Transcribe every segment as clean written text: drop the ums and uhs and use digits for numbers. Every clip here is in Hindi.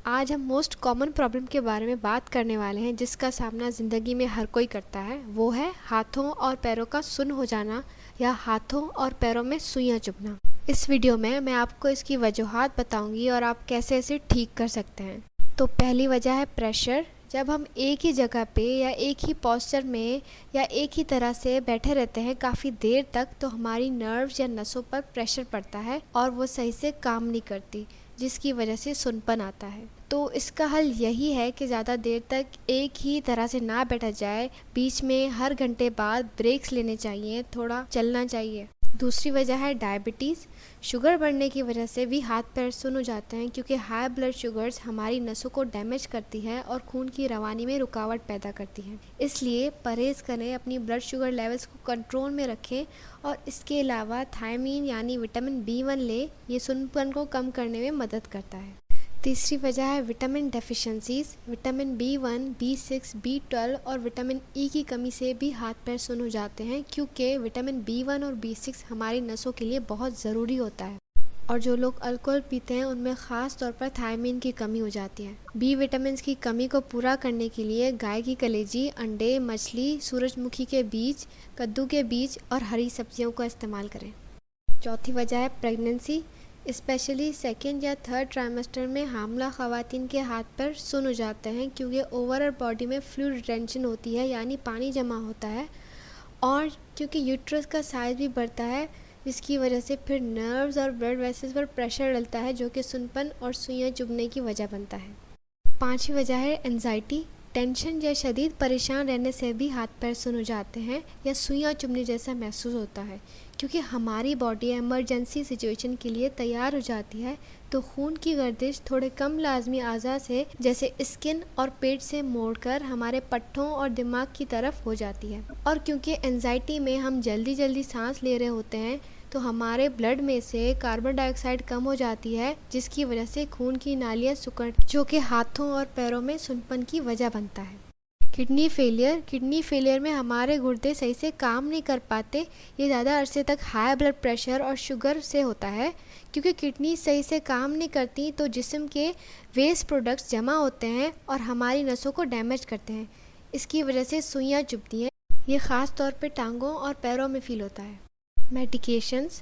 आज हम मोस्ट कॉमन प्रॉब्लम के बारे में बात करने वाले हैं जिसका सामना ज़िंदगी में हर कोई करता है। वो है हाथों और पैरों का सुन्न हो जाना या हाथों और पैरों में सुइयां चुभना। इस वीडियो में मैं आपको इसकी वजूहात बताऊंगी और आप कैसे इसे ठीक कर सकते हैं। तो पहली वजह है प्रेशर। जब हम एक ही जगह पे या एक ही पोस्चर में या एक ही तरह से बैठे रहते हैं काफ़ी देर तक, तो हमारी नर्व्स या नसों पर प्रेशर पड़ता है और वो सही से काम नहीं करती, जिसकी वजह से सुनपन आता है। तो इसका हल यही है कि ज़्यादा देर तक एक ही तरह से ना बैठा जाए, बीच में हर घंटे बाद ब्रेक्स लेने चाहिए, थोड़ा चलना चाहिए। दूसरी वजह है डायबिटीज़। शुगर बढ़ने की वजह से भी हाथ पैर सुन्न हो जाते हैं, क्योंकि हाई ब्लड शुगर्स हमारी नसों को डैमेज करती है और खून की रवानी में रुकावट पैदा करती है। इसलिए परहेज़ करें, अपनी ब्लड शुगर लेवल्स को कंट्रोल में रखें और इसके अलावा थायमीन यानी विटामिन B1 लें। ये सुन्नपन को कम करने में मदद करता है। तीसरी वजह है vitamin deficiencies. Vitamin B1, B6, B12 और विटामिन E की कमी से भी हाथ पैर सुन्न हो जाते हैं, क्योंकि विटामिन B1 और B6 हमारी नसों के लिए बहुत ज़रूरी होता है। और जो लोग अल्कोहल पीते हैं उनमें ख़ास तौर पर थायमीन की कमी हो जाती है। बी विटामिन की कमी को पूरा करने के लिए गाय की कलेजी, अंडे, मछली, सूरजमुखी के बीज, कद्दू के बीज और हरी सब्जियों का इस्तेमाल करें। चौथी वजह है प्रेगनेंसी। स्पेशली सेकेंड या थर्ड ट्राइमेस्टर में हामला ख़वातीन के हाथ पैर सुन्न हो जाते हैं, क्योंकि ओवरऑल बॉडी में फ्लूइड रिटेंशन होती है, यानी पानी जमा होता है, और क्योंकि यूट्रस का साइज़ भी बढ़ता है, जिसकी वजह से फिर नर्व्स और ब्लड वेसल्स पर प्रेशर डलता है, जो कि सुन्नपन और सुइयां चुभने की वजह बनता है। पांचवी वजह है एंजाइटी। टेंशन या शदीद परेशान रहने से भी हाथ पैर सुन्न हो जाते हैं या सुइयां चुभने जैसा महसूस होता है, क्योंकि हमारी बॉडी इमरजेंसी सिचुएशन के लिए तैयार हो जाती है। तो खून की गर्दिश थोड़े कम लाजमी अज़ा से, जैसे स्किन और पेट से मोड़कर हमारे पट्टों और दिमाग की तरफ हो जाती है। और क्योंकि एंजाइटी में हम जल्दी जल्दी सांस ले रहे होते हैं, तो हमारे ब्लड में से कार्बन डाइऑक्साइड कम हो जाती है, जिसकी वजह से खून की नालियाँ सिकुड़, जो कि हाथों और पैरों में सुन्नपन की वजह बनता है। किडनी फेलियर में हमारे गुर्दे सही से काम नहीं कर पाते। ये ज़्यादा अरसे तक हाई ब्लड प्रेशर और शुगर से होता है, क्योंकि किडनी सही से काम नहीं करती तो जिस्म के वेस्ट प्रोडक्ट्स जमा होते हैं और हमारी नसों को डैमेज करते हैं। इसकी वजह से सुइयां चुभती हैं। ये ख़ास तौर पे टांगों और पैरों में फील होता है। मेडिकेशंस।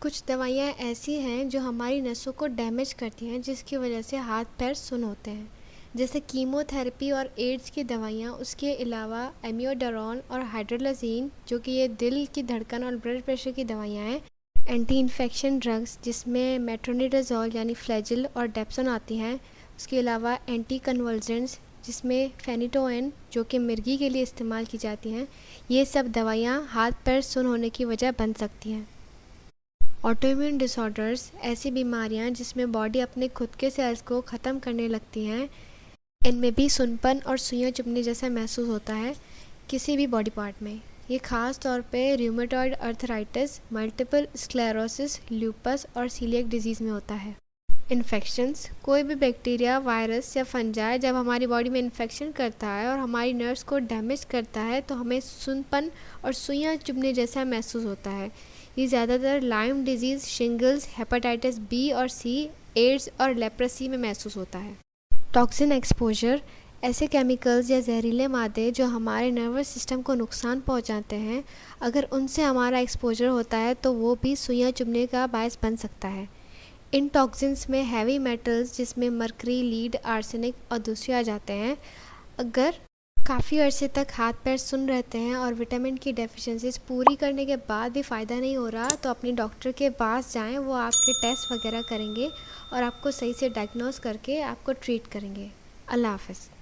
कुछ दवाइयाँ ऐसी हैं जो हमारी नसों को डैमेज करती हैं, जिसकी वजह से हाथ पैर सुन्न होते हैं, जैसे कीमोथेरेपी और एड्स की दवाइयाँ। उसके अलावा एमियोडारोन और हाइड्रोलाजीन, जो कि ये दिल की धड़कन और ब्लड प्रेशर की दवाइयाँ हैं। एंटी इन्फेक्शन ड्रग्स, जिसमें मेट्रोनिडाज़ोल यानी फ्लैजिल और डेप्सोन आती हैं। उसके अलावा एंटी कन्वल्जेंट्स, जिसमें फेनिटोइन, जो कि मिर्गी के लिए इस्तेमाल की जाती हैं। ये सब दवाइयाँ हाथ पैर सुन्न होने की वजह बन सकती हैं। ऑटोइम्यून डिसऑर्डर्स, ऐसी बीमारियाँ जिसमें बॉडी अपने खुद के सेल्स को ख़त्म करने लगती हैं, इनमें भी सुन्नपन और सुइयां चुभने जैसा महसूस होता है किसी भी बॉडी पार्ट में। ये ख़ास तौर पे rheumatoid arthritis, multiple sclerosis, lupus और सीलिएक डिजीज़ में होता है। इन्फेक्शंस। कोई भी बैक्टीरिया, वायरस या फंजाई जब हमारी बॉडी में इन्फेक्शन करता है और हमारी नर्व्स को डैमेज करता है, तो हमें सुन्नपन और सुइयां चुभने जैसा महसूस होता है। ये ज़्यादातर lime disease, shingles, hepatitis B और C, एड्स और लेप्रेसी में महसूस होता है। टॉक्सिन एक्सपोजर, ऐसे केमिकल्स या जहरीले मादे जो हमारे नर्वस सिस्टम को नुकसान पहुंचाते हैं, अगर उनसे हमारा एक्सपोजर होता है तो वो भी सुइयां चुभने का बायस बन सकता है। इन टॉक्सिन्स में हैवी मेटल्स, जिसमें मरकरी, लीड, आर्सेनिक और दूसरे आ जाते हैं। अगर काफ़ी अरसे तक हाथ पैर सुन्न रहते हैं और विटामिन की डेफिशिएंसीज पूरी करने के बाद भी फ़ायदा नहीं हो रहा, तो अपनी डॉक्टर के पास जाएं। वो आपके टेस्ट वगैरह करेंगे और आपको सही से डायग्नोस करके आपको ट्रीट करेंगे। अल्लाह हाफ़िज़।